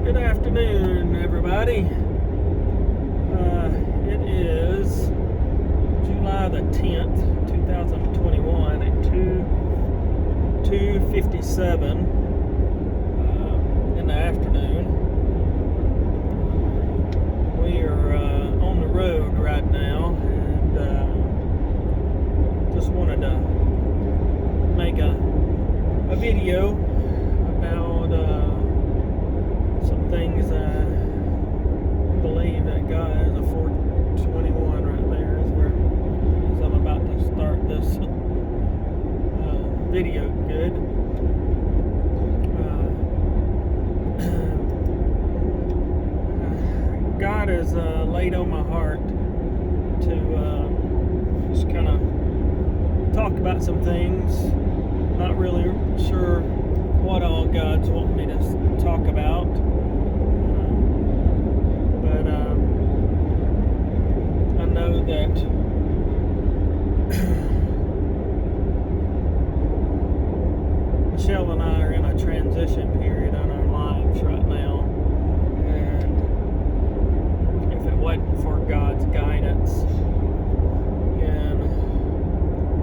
Good afternoon, everybody. It is July the 10th, 2021 at 2:57 in the afternoon. We are on the road right now, and just wanted to make a video about some things I believe that God is a 421 right there is where as I'm about to start this video good. God has laid on my heart to just kind of talk about some things. Not really sure what all God's wanting me to talk about, but I know that Michelle and I are in a transition period in our lives right now, and if it wasn't for God's guidance in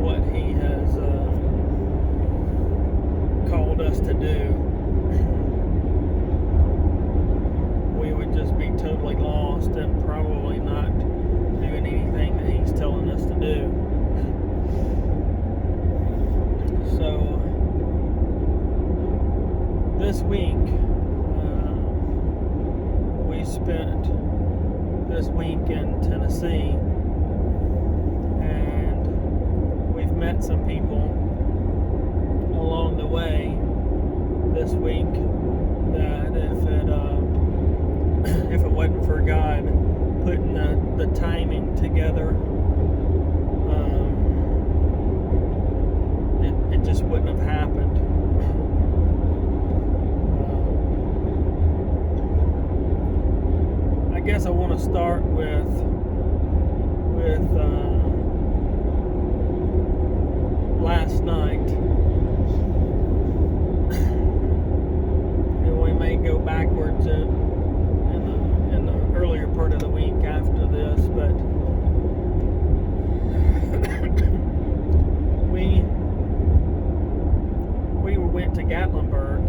what He has called us to do, we would just be totally lost and probably not doing anything that He's telling us to do. So this week we spent this week in Tennessee, and we've met some people along the way this week that if it wasn't for God putting the timing together, it just wouldn't have happened. I guess I want to start with last night. And we may go backwards in the earlier part of the week after this, but we went to Gatlinburg.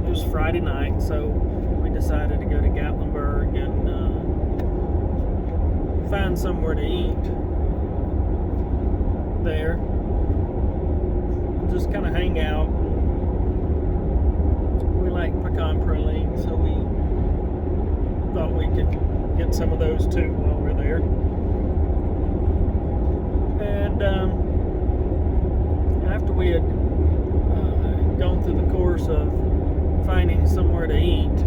It was Friday night, so we decided to go to Gatlinburg and find somewhere to eat there. Just kind of hang out. We like pecan praline, so we thought we could get some of those too while we're there. And after we had gone through the course of finding somewhere to eat,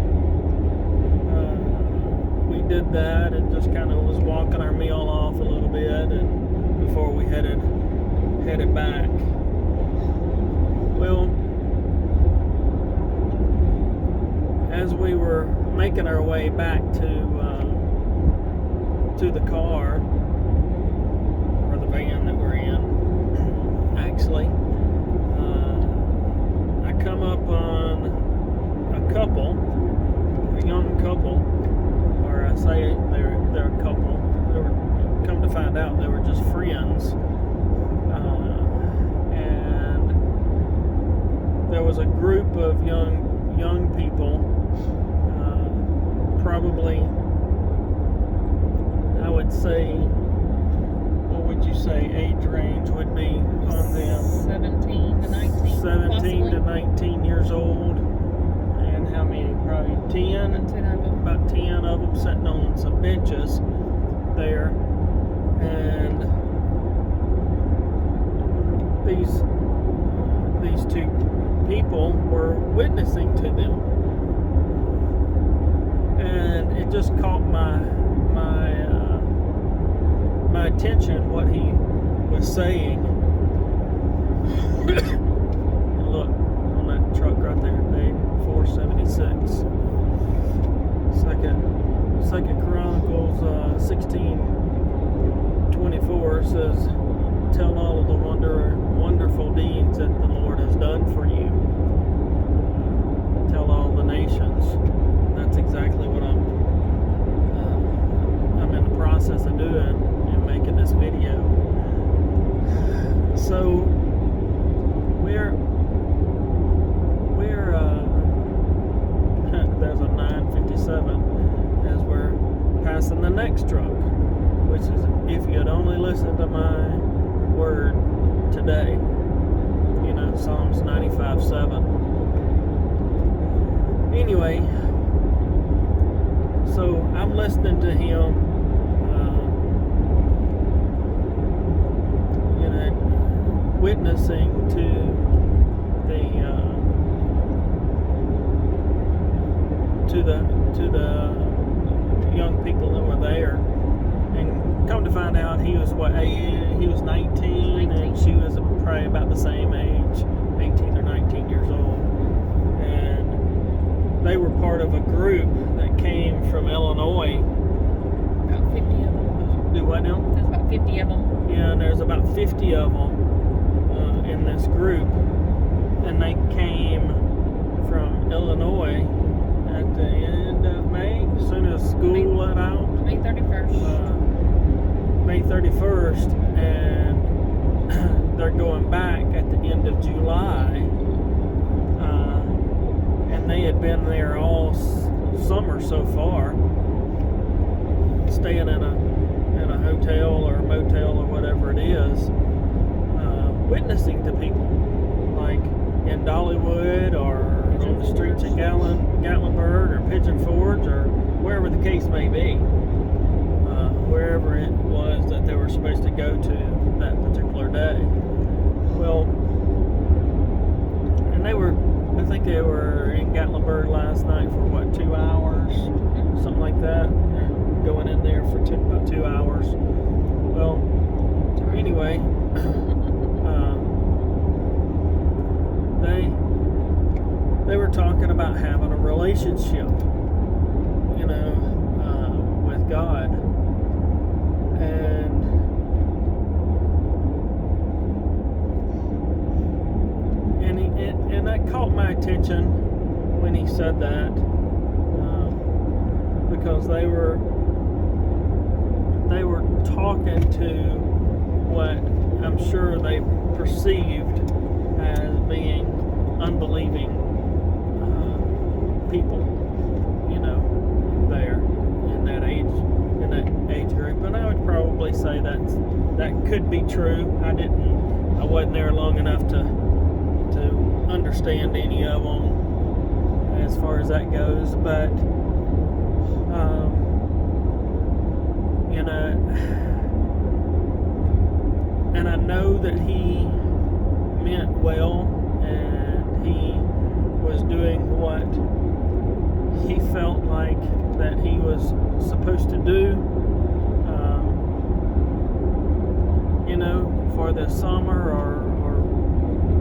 we did that and just kind of was walking our meal off a little bit, and before we headed back. Well, as we were making our way back to the car, or the van that we're in, actually, I come up on a young couple, or I say they're a couple. They were, come to find out, they were just friends. And there was a group of young people, probably, I would say, what would you say age range would be on them? 17 to 19. 17 possibly. to 19 years old. And how many? Probably 10. About 10 of them sitting on some benches there. And these two people were witnessing to them, and it just caught my attention what he was saying. And look on that truck right there, babe, 476. Second Chronicles 16:24 says, "Tell all of the wonderful deeds that the Lord has done for you. Tell all the nations." next truck, which is, if you'd only listened to my word today, Psalms 95:7. Anyway, so I'm listening to him, witnessing to the young people that were there, and come to find out he was 19 and she was probably about the same age, 18 or 19 years old, and they were part of a group that came from Illinois. About 50 of them. Do what now? There's about 50 of them. Yeah, and there's about 50 of them in this group, and they came from Illinois at the end of May, as soon as school let out. May 31st. May 31st, and they're going back at the end of July, and they had been there all summer so far, staying in a hotel or a motel or whatever it is, witnessing to people, like in Dollywood or on the streets of Gatlinburg or Pigeon Forge or wherever the case may be, wherever it was that they were supposed to go to that particular day. Well, and I think they were in Gatlinburg last night for 2 hours, something like that. Going in there for about 2 hours. Well, anyway, they were talking about having a relationship, with God, and that caught my attention when he said that, because they were talking to what I'm sure they perceived as being unbelieving people, there in that age group. And I would probably say that could be true. I wasn't there long enough to understand any of them as far as that goes, but and I know that he meant well, and he was doing what he felt like that he was supposed to do, for the summer, or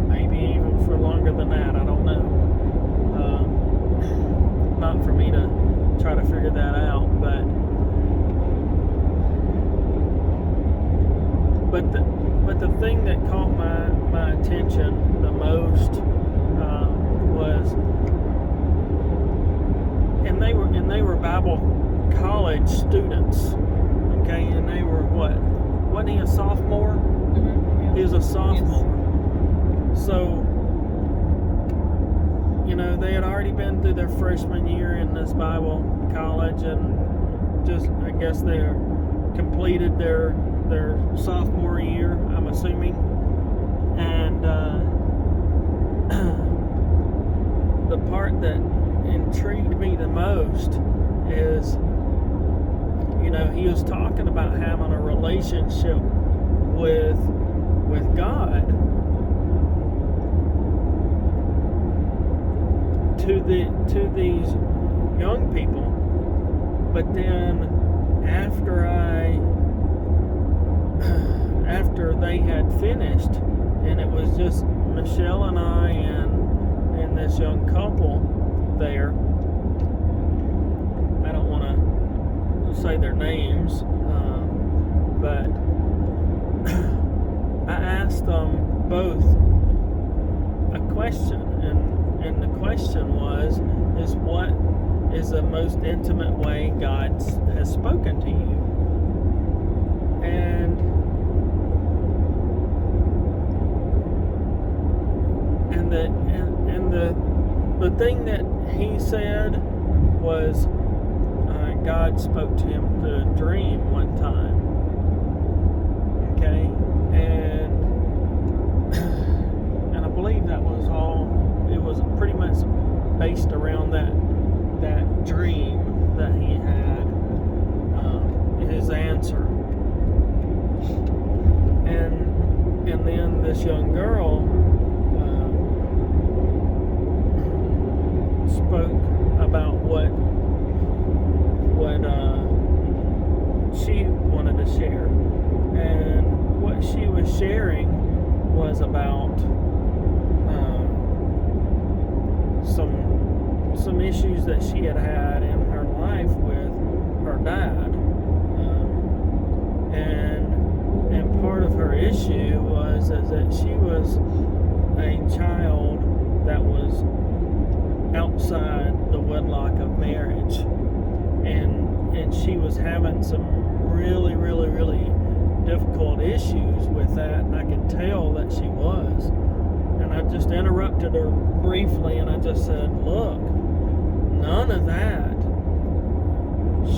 maybe even for longer than that. I don't know. Not for me to try to figure that out, but the thing that caught my attention the most was, and they were Bible college students, okay, and they were wasn't he a sophomore? Mm-hmm. Yeah. He was a sophomore. Yes. So they had already been through their freshman year in this Bible college, and just, I guess, they completed their sophomore year, I'm assuming. And the part that intrigued me the most is, he was talking about having a relationship with God to these young people. But then after they had finished, and it was just Michelle and I and this young couple there. I don't want to say their names, but I asked them both a question, and the question was, what is the most intimate way God has spoken to you? And the thing that he said was, that God spoke to him through a dream one time. Okay? And I believe that was all, it was pretty much based around that dream that he had, his answer. And then this young girl spoke about what she wanted to share, and what she was sharing was about some issues that she had in her life with her dad, and part of her issue was that she was a child that was outside the wedlock of marriage, and she was having some really, really, really difficult issues with that, and I could tell that she was. And I just interrupted her briefly, and I just said, look, none of that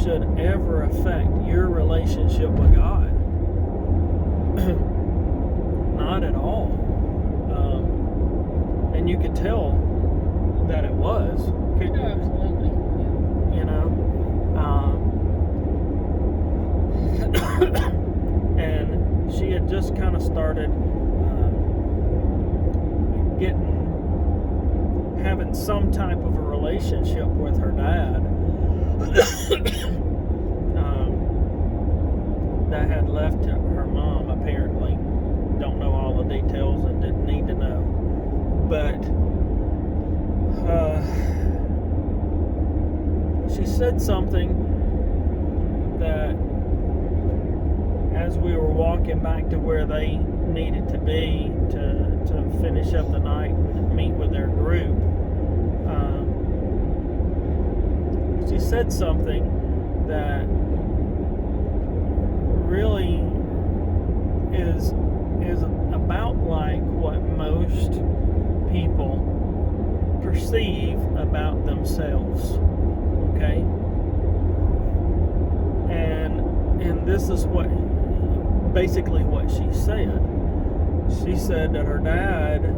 should ever affect your relationship with God. Not at all. And you could tell that it was. No, absolutely. You know? And she had just kind of started having some type of a relationship with her dad that had left her mom, apparently. Don't know all the details and didn't need to know. But she said something that, as we were walking back to where they needed to be to finish up the night and meet with their group, she said something that really is about like what most people perceive about themselves. Okay? And this is basically what she said. She said that her dad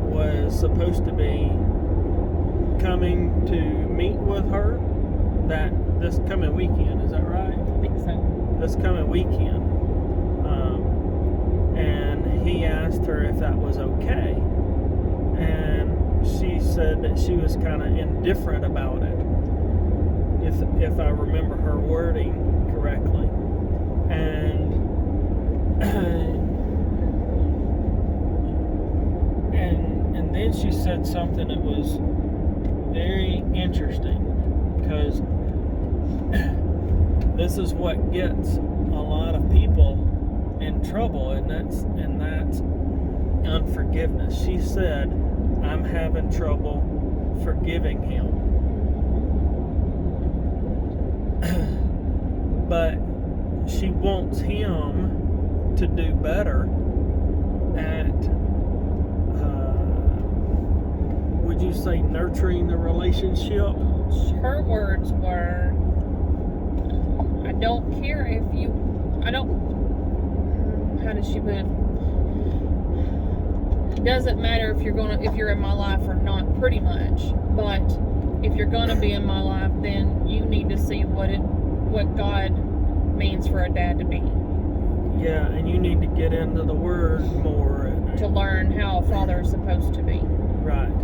was supposed to be coming to meet with her this coming weekend. Is that right? I think so. This coming weekend. And he asked her if that was okay. And she said that she was kind of indifferent about it, if I remember her wording correctly. And then she said something that was very interesting, because this is what gets a lot of people in trouble, and that's unforgiveness. She said, I'm having trouble forgiving him. But she wants him to do better at, would you say, nurturing the relationship? Her words were, I don't care if you, how did she put it? It doesn't matter if you're in my life or not, pretty much. But if you're gonna be in my life, then you need to see what God means for a dad to be. Yeah, and you need to get into the Word more. To learn how a father is supposed to be. Right.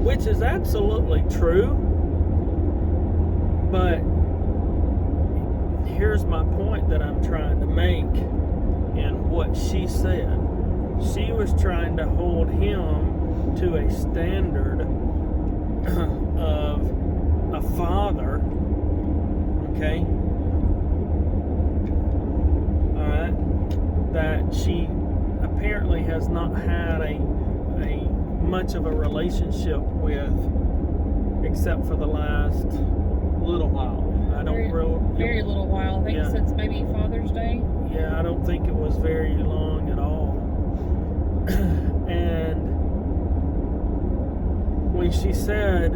Which is absolutely true. But here's my point that I'm trying to make in what she said. She was trying to hold him to a standard of a father, okay? Alright? That she apparently has not had a much of a relationship with, except for the last little while. Very little while. I think since maybe Father's Day. Yeah, I don't think it was very long at all. And when she said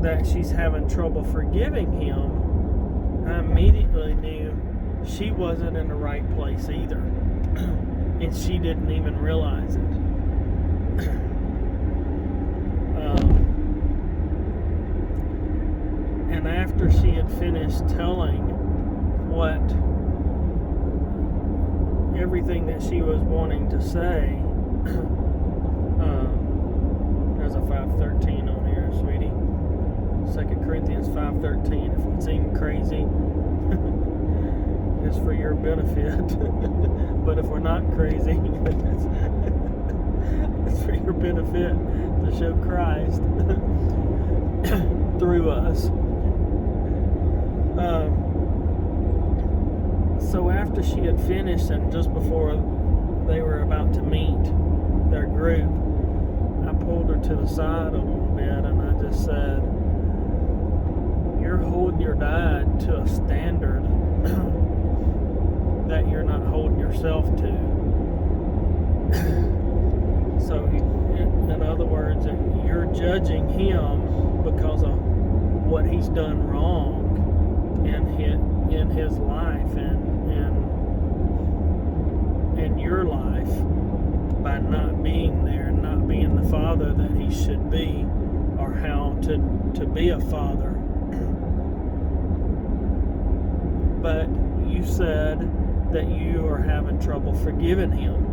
that she's having trouble forgiving him, I immediately knew she wasn't in the right place either. And she didn't even realize it. And after she had finished telling what everything that she was wanting to say, there's a 5:13 on here, sweetie. 2 Corinthians 5:13. If we seem crazy, it's for your benefit. But if we're not crazy, it's for your benefit to show Christ through us. So after she had finished, and just before they were about to meet their group, I pulled her to the side a little bit and I just said, "You're holding your dad to a standard that you're not holding yourself to." So, in other words, you're judging him because of what he's done wrong in his life and in your life by not being there, not being the father that he should be, or how to be a father. But you said that you are having trouble forgiving him.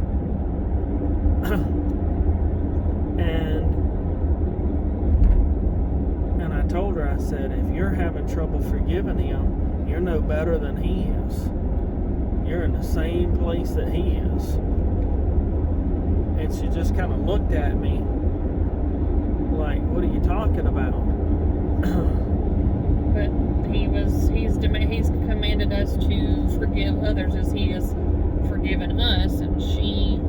And I told her, I said, if you're having trouble forgiving him, you're no better than he is. You're in the same place that he is. And she just kind of looked at me like, what are you talking about? But he's commanded us to forgive others as he has forgiven us, and she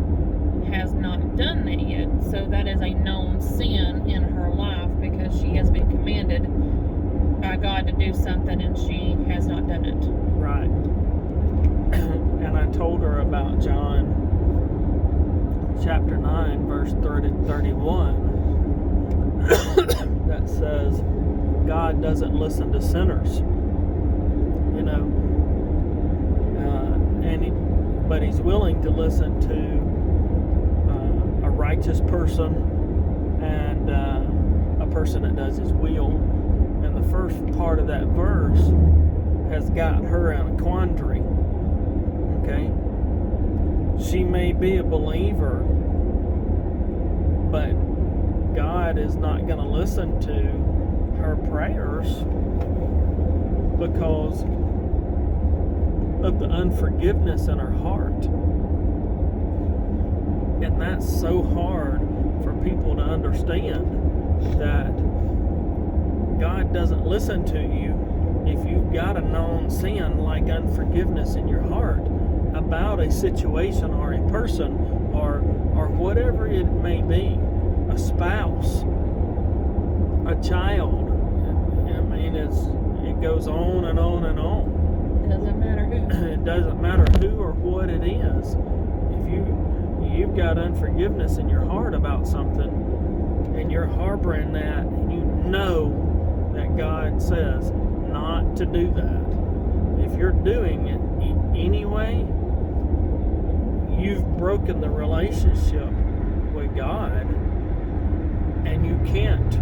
has not done that yet. So that is a known sin in her life because she has been commanded by God to do something and she has not done it. Right. And I told her about John chapter 9 verse 31 that says God doesn't listen to sinners, you know, but he's willing to listen to a righteous person and a person that does his will. And the first part of that verse has got her in a quandary. Okay? She may be a believer, but God is not going to listen to her prayers because of the unforgiveness in her heart. And that's so hard for people to understand, that God doesn't listen to you if you've got a known sin like unforgiveness in your heart about a situation or a person or whatever it may be, a spouse, a child. I mean, it goes on and on and on. Doesn't matter who. It doesn't matter who or what it is. If you've got unforgiveness in your heart about something and you're harboring that, and you know that God says not to do that, if you're doing it anyway, you've broken the relationship with God, and you can't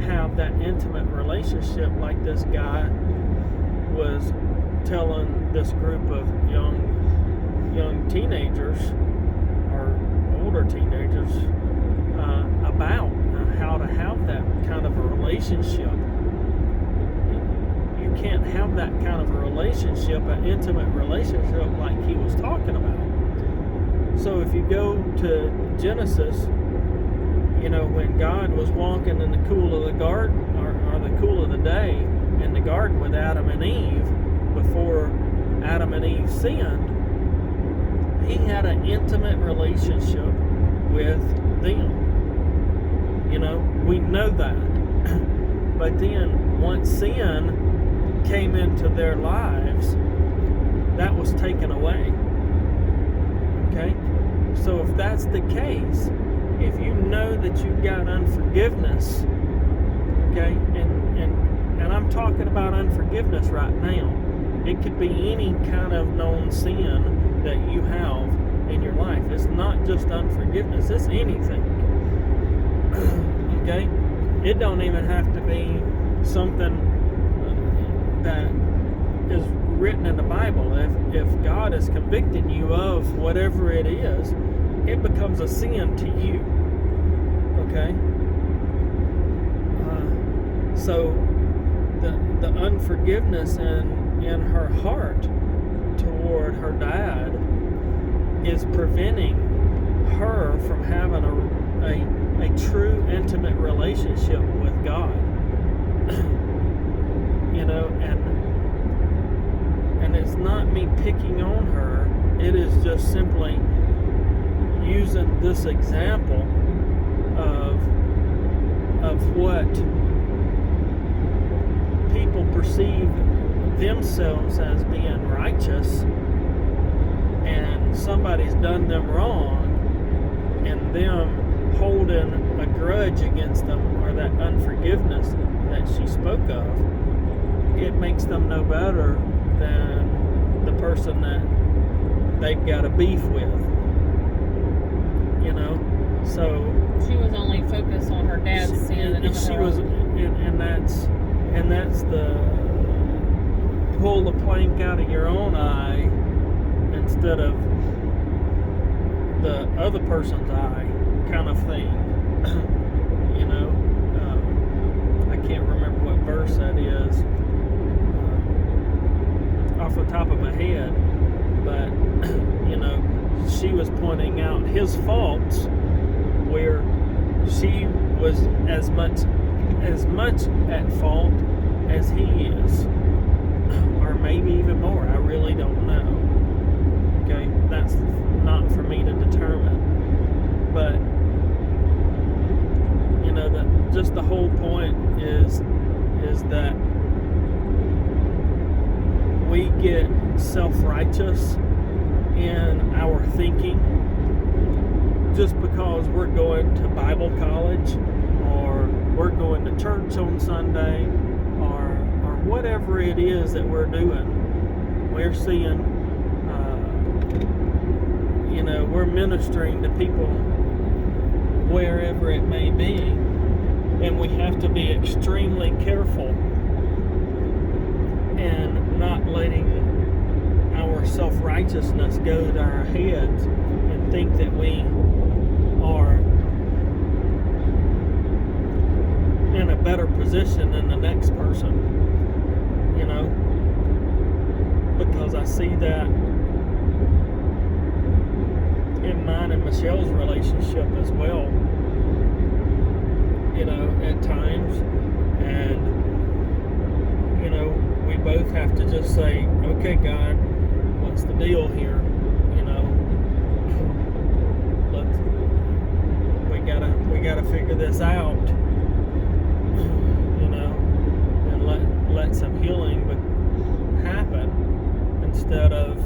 have that intimate relationship like this guy was telling this group of young teenagers or older teenagers about how to have that kind of a relationship. You can't have that kind of a relationship, an intimate relationship like he was talking about. So if you go to Genesis, you know, when God was walking in the cool of the garden, or the cool of the day in the garden with Adam and Eve, before Adam and Eve sinned, he had an intimate relationship with them. You know, we know that. But then once sin came into their lives, that was taken away. Okay? So if that's the case, if you know that you've got unforgiveness, Okay, and I'm talking about unforgiveness right now. It could be any kind of known sin that you have in your life. It's not just unforgiveness, it's anything. Okay? It don't even have to be something that is written in the Bible. If God is convicting you of whatever it is, it becomes a sin to you. Okay? So the unforgiveness in her heart toward her dad is preventing her from having a true intimate relationship with God. You know, and it's not me picking on her. It is just simply using this example of what people perceive themselves as being righteous, and somebody's done them wrong, and them holding a grudge against them, or that unforgiveness that she spoke of, it makes them no better than the person that they've got a beef with. You know, so she was only focused on her dad's sin, and she was, and that's the pull the plank out of your own eye instead of the other person's eye kind of thing. You know, I can't remember what verse that is off the top of my head, but you know, she was pointing out his faults where she was as much at fault as he is, or maybe even more. I really don't know. Okay, that's not for me to determine. But you know, just the whole point is that we get self-righteous in our thinking just because we're going to Bible college, or we're going to church on Sunday, or whatever it is that we're doing. We're seeing, you know, we're ministering to people wherever it may be, and we have to be extremely careful and not letting our self-righteousness go to our heads and think that we are in a better position than the next person, you know, because I see that in mine and Michelle's relationship as well, you know, at times. And you know, we both have to just say, okay, God, what's the deal here? You know, we gotta figure this out. You know, and let some healing happen, instead of,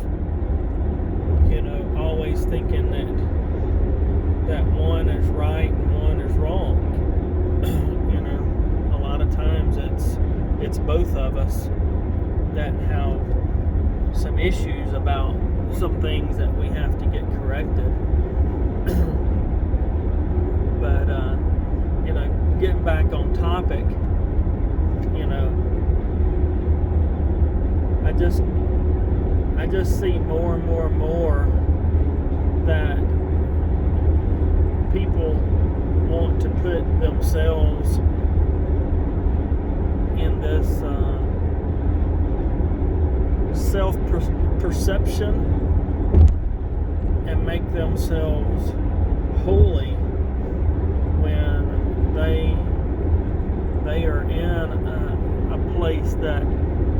you know, always thinking that one is right and one is wrong. You know, a lot of times it's both of us that have some issues about some things that we have to get corrected. But you know, getting back on topic, you know, I just see more and more that people want to put themselves in this self-perception and make themselves holy when they are in a place that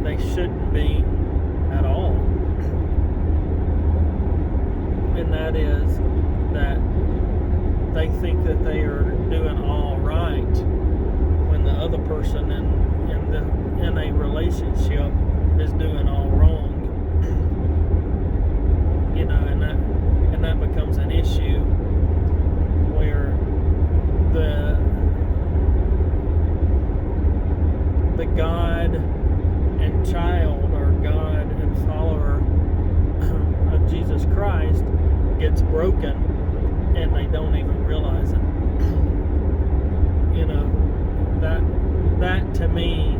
they shouldn't be at all. And that is that they think that they are doing all right when the other person in a relationship is doing all wrong. You know, and that becomes an issue where to me,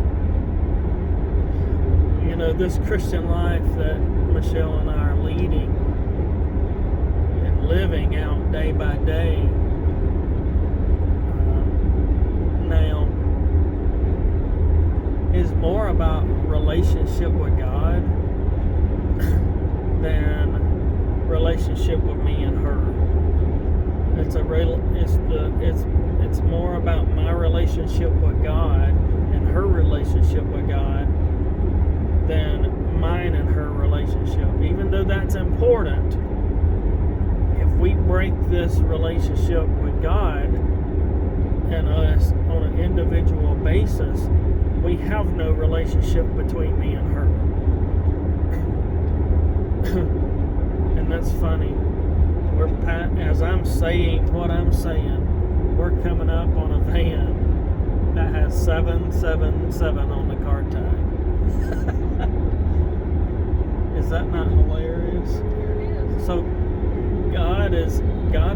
this Christian life that Michelle and I are leading and living out day by day now is more about relationship with God than relationship with me and her. It's more about my relationship with God and her relationship with God than mine and her relationship. Even though that's important, if we break this relationship with God and us on an individual basis, we have no relationship between me and her. And that's funny. As I'm saying what I'm saying, we're coming up on a van that has 777 on the car tag. Is that not hilarious? Here it is. So God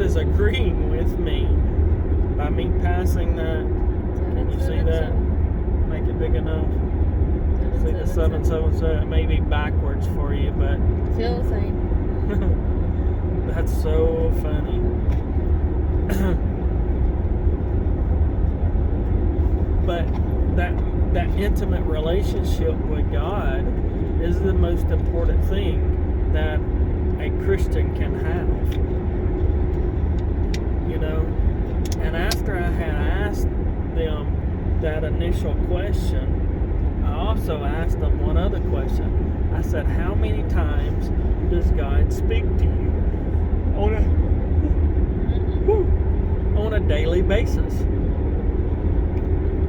is agreeing with me by me passing that. Can you see that? Make it big enough. See the 777. It may be backwards for you, but still the same. That's so funny. But that intimate relationship with God is the most important thing that a Christian can have. And after I had asked them that initial question, I also asked them one other question. I said, how many times does God speak to you on a daily basis?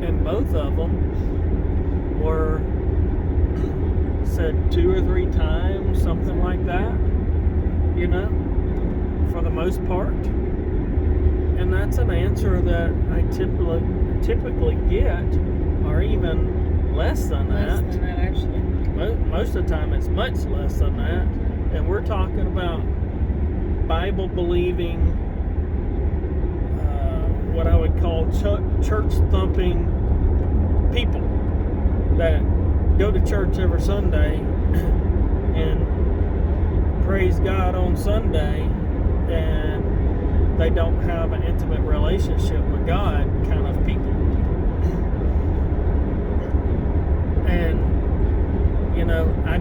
And both of them were said 2 or 3 times, something like that, for the most part. And that's an answer that I typically get, or even less than that. Less than that, actually. Most of the time it's much less than that. And we're talking about Bible-believing, what I would call church-thumping people that go to church every Sunday and praise God on Sunday, and they don't have an intimate relationship with God kind of people. And I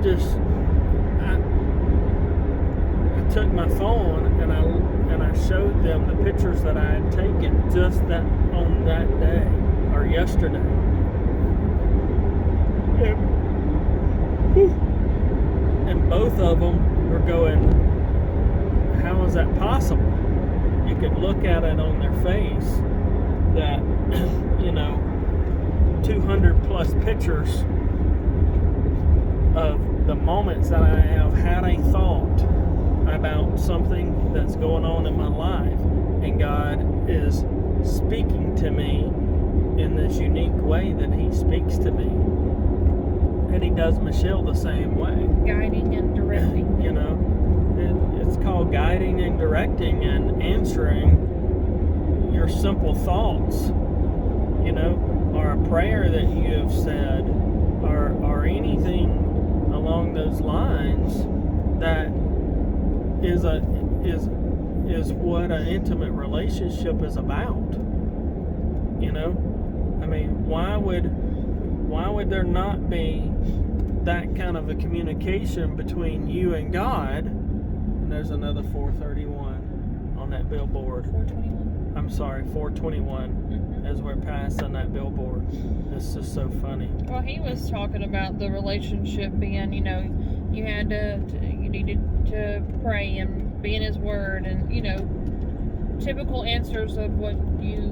took my phone and I showed them the pictures that I had taken just on that day or yesterday. And both of them were going, how is that possible? You could look at it on their face that 200 plus pictures of the moments that I have had a thought about something that's going on in my life, and God is speaking to me in this unique way that He speaks to me, and He does Michelle the same way, guiding and directing. It's called guiding and directing and answering your simple thoughts, or a prayer that you have said, or anything along those lines that is what an intimate relationship is about. Why would there not be that kind of a communication between you and God? And there's another 431 on that billboard. 421. I'm sorry, 421, as we're passing that billboard. It's just so funny. Well, he was talking about the relationship being, you had you needed to pray and be in His Word, and typical answers of what you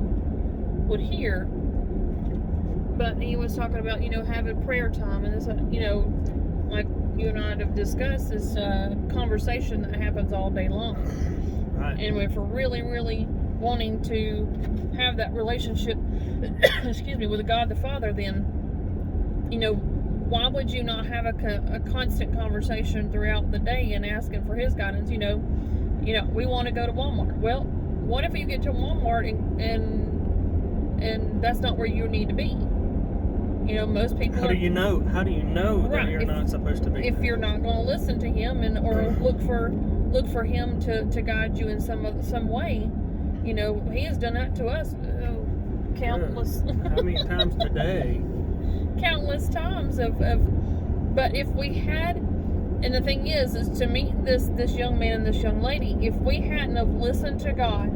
would hear. But he was talking about having prayer time, and this like you and I have discussed, this conversation that happens all day long. Right. And if we're really, really wanting to have that relationship, with God the Father, then why would you not have a constant conversation throughout the day and asking for His guidance? We want to go to Walmart. Well, what if you get to Walmart and that's not where you need to be? You know, most people. How do you know? How do you know that Right, you're not supposed to be? If you're not going to listen to him or look for him to guide you in some way, you know, he has done that to us countless. How many times today? Countless times but if we had, and the thing is to meet this young man and this young lady, if we hadn't have listened to God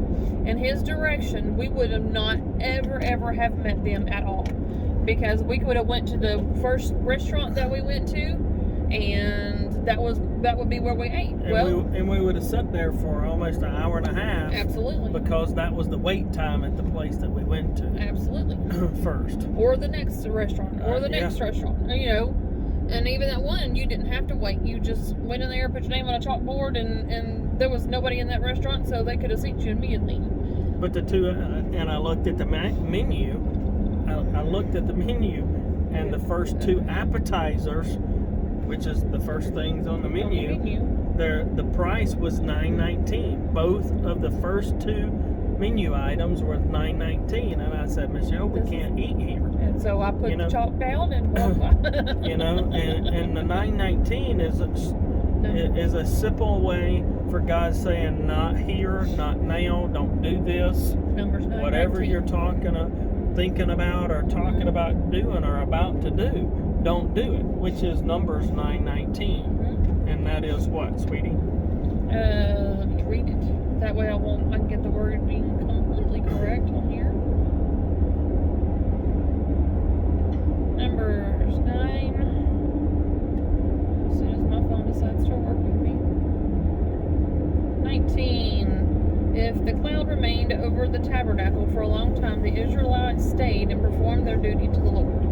and his direction, we would have not ever have met them at all, because we could have went to the first restaurant that we went to, and that would be where we ate. And we would have sat there for almost an hour and a half. Absolutely. Because that was the wait time at the place that we went to. Absolutely. First. Or the next restaurant. Or the next restaurant. You know, and even that one, you didn't have to wait. You just went in there, put your name on a chalkboard, and there was nobody in that restaurant, so they could have seated you immediately. But the two, and I looked at the menu. I looked at the menu, and the first two appetizers, which is the first things on the menu, the price was $9.19. Both of the first two menu items were $9.19, and I said, Michelle, we can't eat here. And so I put the chalk down and you know, and the $9.19 is a simple way for God saying, not here, not now, don't do this. Numbers 9, whatever 19. You're thinking about or talking about doing or about to do, don't do it, which is Numbers 9:19. And that is what, sweetie? Let me read it. That way I can get the wording completely correct on here. Numbers 9. As soon as my phone decides to work with me. 19. If the cloud remained over the tabernacle for a long time, the Israelites stayed and performed their duty to the Lord.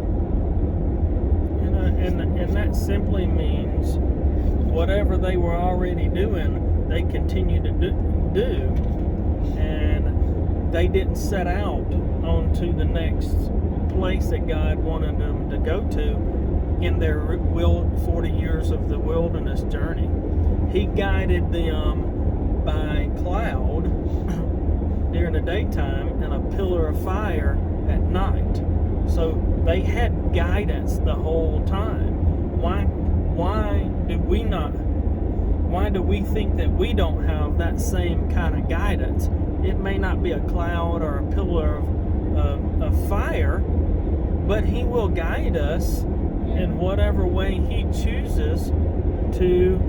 And that simply means whatever they were already doing, they continued to do, and they didn't set out onto the next place that God wanted them to go to in their 40 years of the wilderness journey. He guided them by cloud during the daytime and a pillar of fire at night. So they had guidance the whole time. Why do we think that we don't have that same kind of guidance? It may not be a cloud or a pillar of fire, but he will guide us in whatever way he chooses to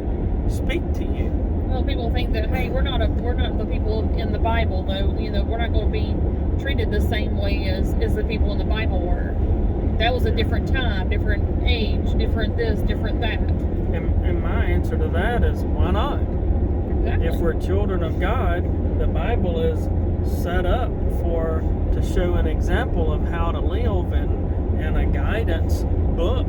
speak to you. Well, people think that, hey, we're not the people in the Bible, though. You know, we're not going to be treated the same way as the people in the Bible were. That was a different time, different age, different this, different that. And my answer to that is, why not? Exactly. If we're children of God, the Bible is set up to show an example of how to live and a guidance book,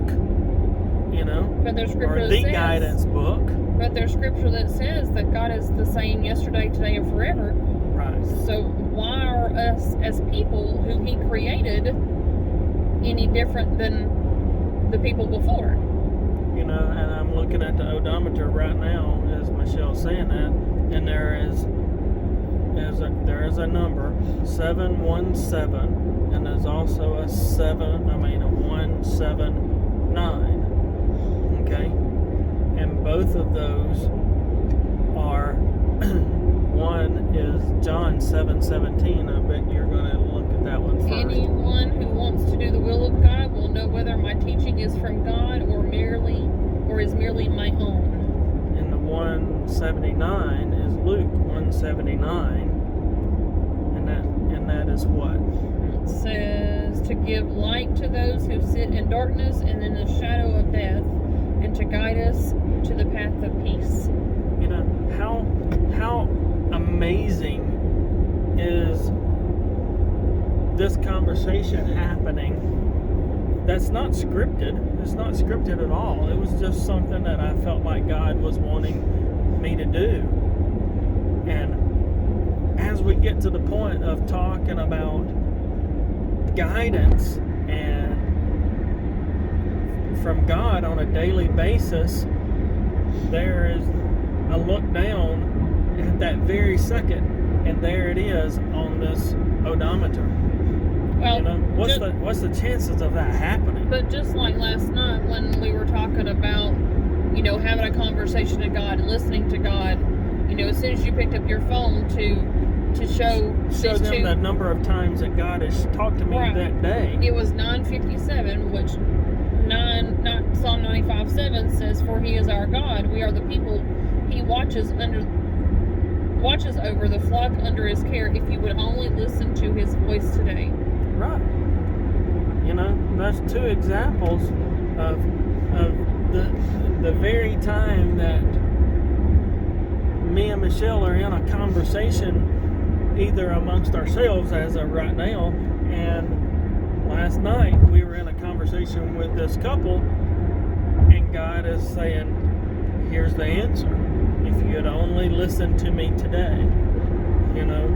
you know, but there's scripture or the guidance book. But there's scripture that says that God is the same yesterday, today, and forever. Right. So why are us as people who He created any different than the people before? You know, and I'm looking at the odometer right now as Michelle's saying that, and there is a number 717, and there's also a 179. Okay, and both of those are one is John 7:17. I bet you're going to look at that one first. Anyone who wants to do the will of God will know whether my teaching is from God or is merely my own. And the 179 is Luke 179, and that is what? It says to give light to those who sit in darkness and in the shadow of death, and to guide us to the path of peace. You know, how amazing is this conversation happening? That's not scripted. It's not scripted at all. It was just something that I felt like God was wanting me to do. And as we get to the point of talking about guidance and from God on a daily basis, I look down at that very second, and there it is on this odometer. Well, you know, what's the chances of that happening? But just like last night when we were talking about, you know, having a conversation to God and listening to God, you know, as soon as you picked up your phone to show them the number of times that God has talked to me that day. It was 9:57, which Psalm 95:7 says, "For He is our God, we are the people He watches over the flock under His care. If you would only listen to His voice today." Right. You know, that's two examples of the very time that me and Michelle are in a conversation, either amongst ourselves as of right now, and last night we were in a conversation with this couple, and God is saying, here's the answer. If you'd only listen to me today, you know.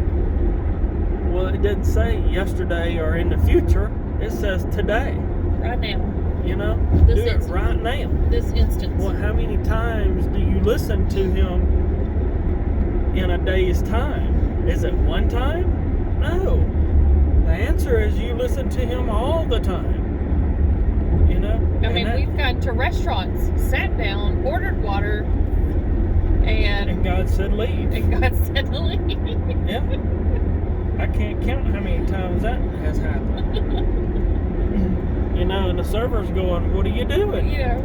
Well, it didn't say yesterday or in the future. It says today. Right now. You know? This do instant. It right now. This instance. Well, how many times do you listen to Him in a day's time? Is it one time? No. The answer is you listen to Him all the time. You know? I mean, we've gone to restaurants, sat down, ordered water, and God said leave. And God said to leave. Yeah. I can't count how many times that has happened. You know, and the server's going, what are you doing? You know,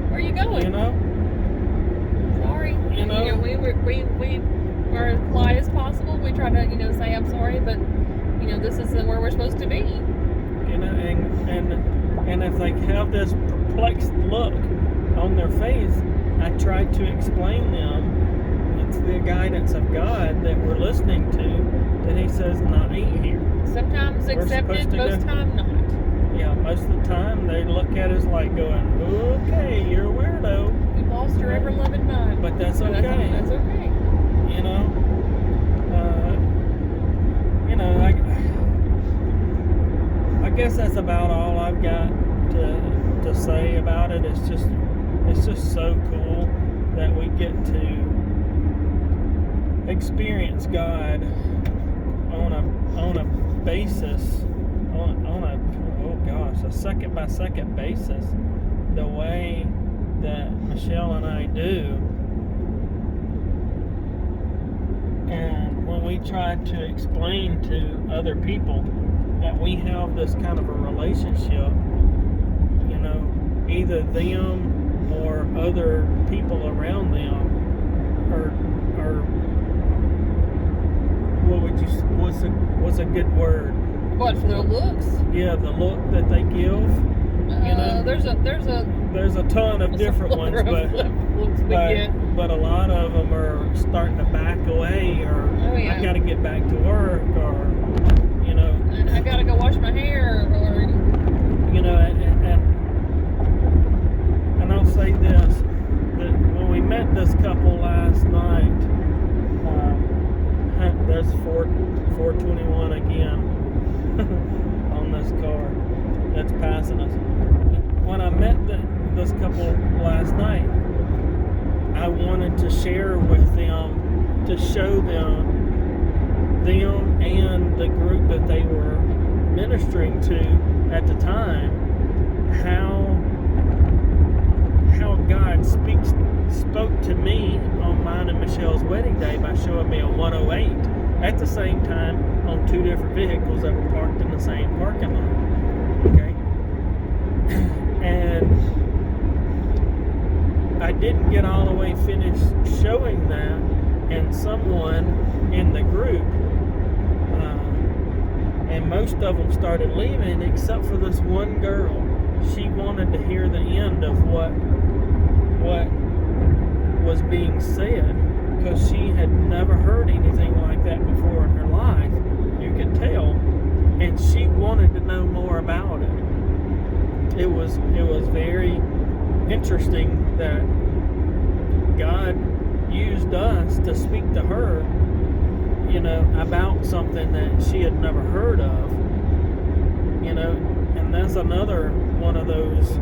where are you going? You know? Sorry. You know? We are as polite as possible. We try to, you know, say I'm sorry, but, you know, this is where we're supposed to be. You know, and if they have this perplexed look on their face, I try to explain them it's the guidance of God that we're listening to, that He says not eat here. Sometimes accepted, most time not. Yeah, most of the time they look at us like going, okay, you're a weirdo. You lost your ever-loving mind. But that's okay. That's okay. You know? I guess that's about all I've got to say about it. It's just so cool that we get to experience God on a basis, on a second by second basis, the way that Michelle and I do. And when we try to explain to other people that we have this kind of a relationship, you know, either them or other people around them are what's a good word? What, for their looks? Yeah, the look that they give. You know, there's a ton of different ones, but a lot of them are starting to back away, or I got to get back to work, or you know, I got to go wash my hair, or you know, and I'll say this, that when we met this couple last night, there's 421 again on this car that's passing us. When I met this couple last night, I wanted to share with them, to show them and the group that they were ministering to at the time, how God spoke to me on mine and Michelle's wedding day by showing me a 108 at the same time on two different vehicles that were parked in the same parking lot. Okay? And I didn't get all the way finished showing that, and someone in the group, and most of them started leaving except for this one girl. She wanted to hear the end of what was being said, because she had never heard anything like that before in her life, you could tell, and she wanted to know more about it. It was very interesting that God used us to speak to her, you know, about something that she had never heard of, you know, and that's another one of those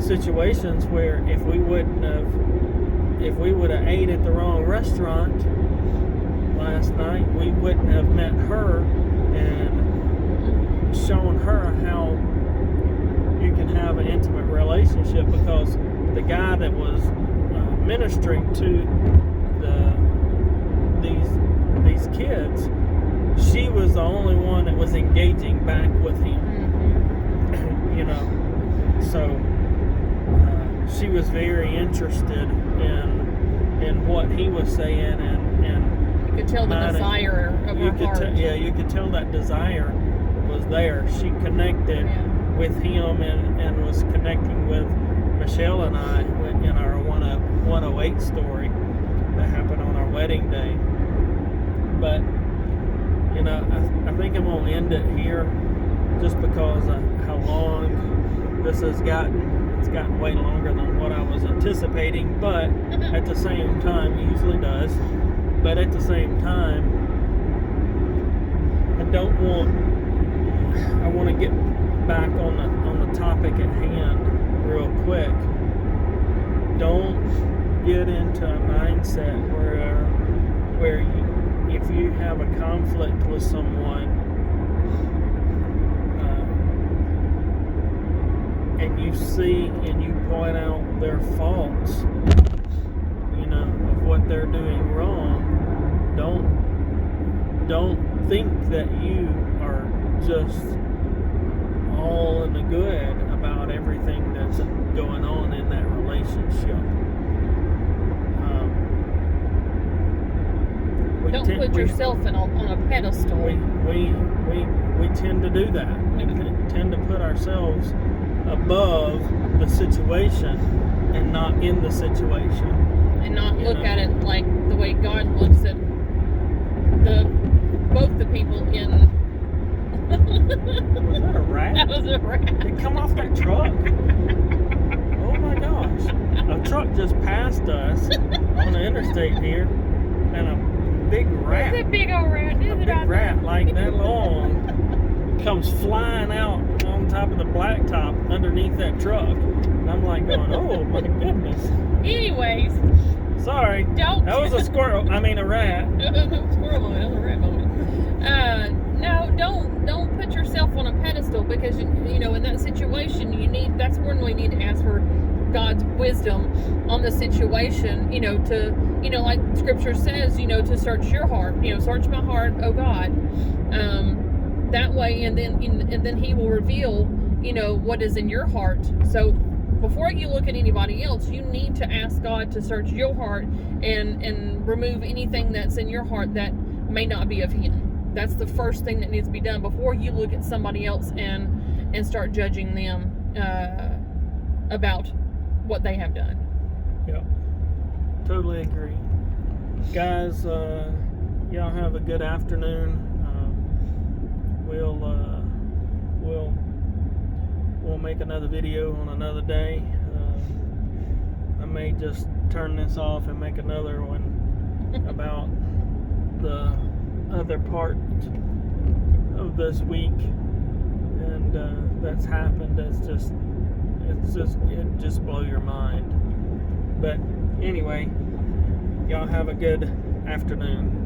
situations where if we would have ate at the wrong restaurant last night, we wouldn't have met her, and shown her how you can have an intimate relationship, because the guy that was ministering to these kids, she was the only one that was engaging back with him. Mm-hmm. You know, so she was very interested in what he was saying, and you could tell the desire of her heart. You could tell that desire was there. She connected with him and was connecting with Michelle and I in our 108 story that happened on our wedding day. But you know, I think I'm gonna end it here, just because of how long this has gotten. It's gotten way longer than what I was anticipating, but at the same time, it usually does. But at the same time, I want to get back on the topic at hand real quick. Don't get into a mindset where if you have a conflict with someone, and you see and you point out their faults, you know, of what they're doing wrong, don't think that you are just all in the good about everything that's going on in that relationship. Don't put yourself on a pedestal. We tend to do that. We tend to put ourselves above the situation and not in the situation. And not look at it like the way God looks at both the people in. Was that a rat? That was a rat. It come off that truck. Oh my gosh. A truck just passed us on the interstate here, and a big rat. It's a big old rat. A big rat like that long comes flying out on top of the blacktop underneath that truck. And I'm like going, oh my goodness. Anyways. Sorry. That was a squirrel. I mean a rat. That was a squirrel moment. That was a rat moment. No, don't put yourself on a pedestal, because you know, in that situation that's when we need to ask for God's wisdom on the situation, like scripture says, to search your heart, search my heart, oh God, that way, and then he will reveal, what is in your heart. So before you look at anybody else, you need to ask God to search your heart and remove anything that's in your heart that may not be of him. That's the first thing that needs to be done before you look at somebody else and start judging them about what they have done. Yeah, totally agree. Guys, y'all have a good afternoon. We'll make another video on another day. I may just turn this off and make another one about the other part of this week, and that's happened. It just blow your mind. But anyway, y'all have a good afternoon.